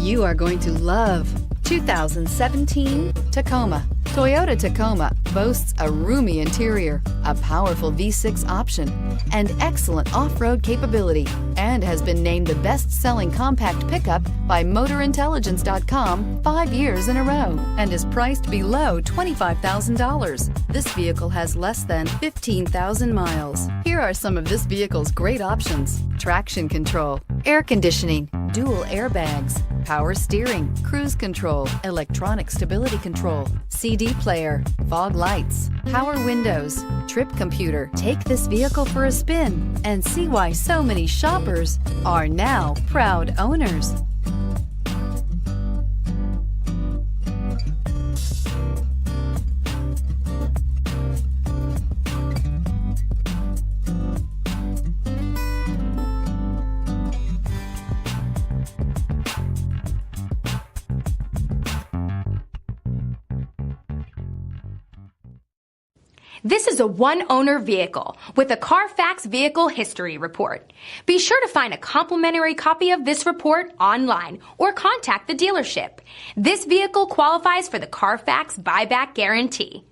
You are going to love 2017 Tacoma. Toyota Tacoma boasts a roomy interior, a powerful V6 option, and excellent off-road capability, and has been named the best-selling compact pickup by MotorIntelligence.com 5 years in a row, and is priced below $25,000. This vehicle has less than 15,000 miles. Here are some of this vehicle's great options: traction control, air conditioning, dual airbags, power steering, cruise control, electronic stability control, CD player, fog lights, power windows, trip computer. Take this vehicle for a spin and see why so many shoppers are now proud owners. This is a one-owner vehicle with a Carfax Vehicle History Report. Be sure to find a complimentary copy of this report online or contact the dealership. This vehicle qualifies for the Carfax Buyback Guarantee.